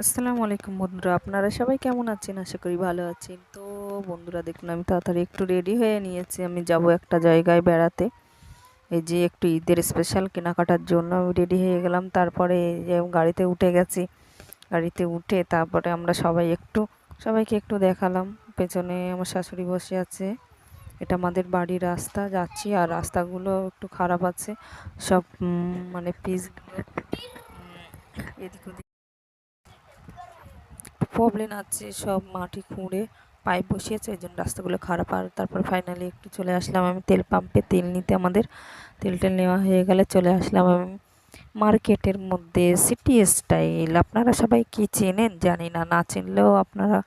আসসালামু আলাইকুম বন্ধুরা, আপনারা সবাই কেমন আছেন? আশা করি ভালো আছেন। তো বন্ধুরা, দেখুন আমি তাড়াতাড়ি একটু রেডি হয়ে নিয়েছি। আমি যাব একটা জায়গায় বেড়াতে। এই যে একটু ঈদের স্পেশাল কেনাকাটার জন্য আমি রেডি হয়ে গেলাম। তারপরে এই যে গাড়িতে উঠে গেছি। গাড়িতে উঠে তারপরে আমরা সবাইকে একটু দেখালাম। পেছনে আমার শাশুড়ি বসে আছে। এটা আমাদের বাড়ির রাস্তা, যাচ্ছি আর রাস্তাগুলো একটু খারাপ আছে। সব মানে পিচগুলো এদিক ওদিক প্রবলেম আছে, সব মাটি খুঁড়ে পাইপ বসিয়েছে, এই জন্য রাস্তাগুলো খারাপ। আর তারপর ফাইনালি একটু চলে আসলাম আমি তেল পাম্পে তেল নিতে। আমাদের তেল নেওয়া হয়ে গেলে চলে আসলাম আমি মার্কেটের মধ্যে। সিটি স্টাইল আপনারা সবাই কি চেনেন জানি না, না চিনলেও আপনারা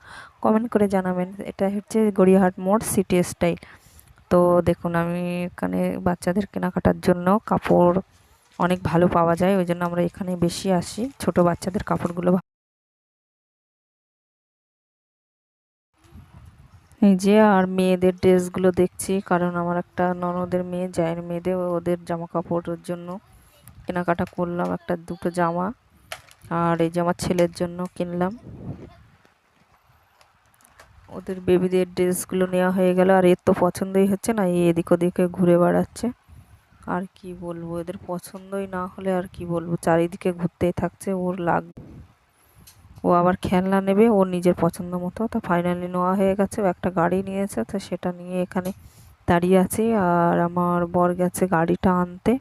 কমেন্ট করে জানাবেন। এটা হচ্ছে গড়িয়াহাট মোড়, সিটি স্টাইল। তো দেখুন আমি এখানে বাচ্চাদের কেনাকাটার জন্য কাপড় অনেক ভালো পাওয়া যায়, ওই জন্য আমরা এখানে বেশি আসি। ছোট বাচ্চাদের কাপড়গুলো এই যে, আর মেয়েদের ড্রেসগুলো দেখছি, কারণ আমার একটা ননদের মেয়ে, জায়ের মেয়েদের, ওদের জামা কাপড়ের জন্য কেনাকাটা করলাম একটা দুটো জামা। আর এই যে আমার ছেলের জন্য কিনলাম। ওদের বেবিদের ড্রেসগুলো নেওয়া হয়ে গেল। আর এর তো পছন্দই হচ্ছে না, এই এদিক ওদিকে ঘুরে বেড়াচ্ছে। আর কি বলবো, এদের পছন্দই না হলে আর কি বলবো, চারিদিকে ঘুরতেই থাকছে। ওর লাগবে, ও আবার খেলনা নেবে ওর নিজের পছন্দ মতো। তো ফাইনালি নেওয়া হয়ে গেছে, ও একটা গাড়ি নিয়েছে, তো সেটা নিয়ে এখানে দাঁড়িয়ে আছি। আর আমার বর গেছে গাড়িটা আনতে।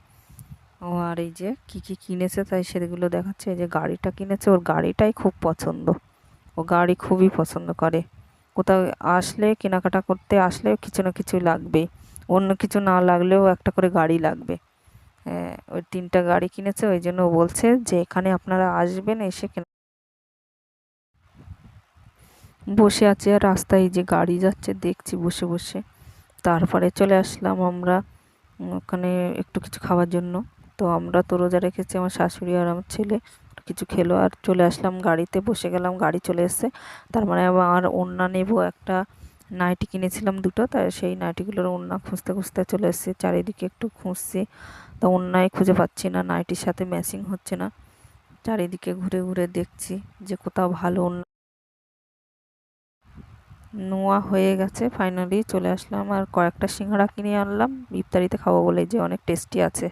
ও আর এই যে কি কিনেছে তাই সেগুলো দেখাচ্ছে। এই যে গাড়িটা কিনেছে, ওর গাড়িটাই খুব পছন্দ। ও গাড়ি খুবই পছন্দ করে। কোথাও আসলে, কেনাকাটা করতে আসলেও কিছু না কিছু লাগবে। অন্য কিছু না লাগলেও একটা করে গাড়ি লাগবে। হ্যাঁ, ওই 3টা গাড়ি কিনেছে, ওই জন্য ও বলছে যে এখানে আপনারা আসবেন, এসে বসে আছে। আর রাস্তায় যে গাড়ি যাচ্ছে দেখছি বসে বসে। তারপরে চলে আসলাম আমরা ওখানে একটু কিছু খাওয়ার জন্য। তো আমরা তো রোজা রেখেছি, আমার শাশুড়ি আর আমার ছেলে কিছু খেলো। আর চলে আসলাম গাড়িতে, বসে গেলাম, গাড়ি চলে এসছে। তার মানে আবার ওড়না নেব একটা। নাইটি কিনেছিলাম দুটো, তাই সেই নাইটিগুলোর ওড়না খুঁজতে খুঁজতে চলে এসেছি। চারিদিকে একটু খুঁজছি, তো ওড়নাই খুঁজে পাচ্ছি না, নাইটির সাথে ম্যাচিং হচ্ছে না। চারিদিকে ঘুরে ঘুরে দেখছি যে কোথাও ভালো ওড়না। নোয়া হয়ে গেছে, ফাইনালি চলে আসলাম। আর কয়েকটা সিঙ্গাড়া কিনে আনলাম ইফতারিতে খাবো বলে, যে অনেক টেস্টি আছে।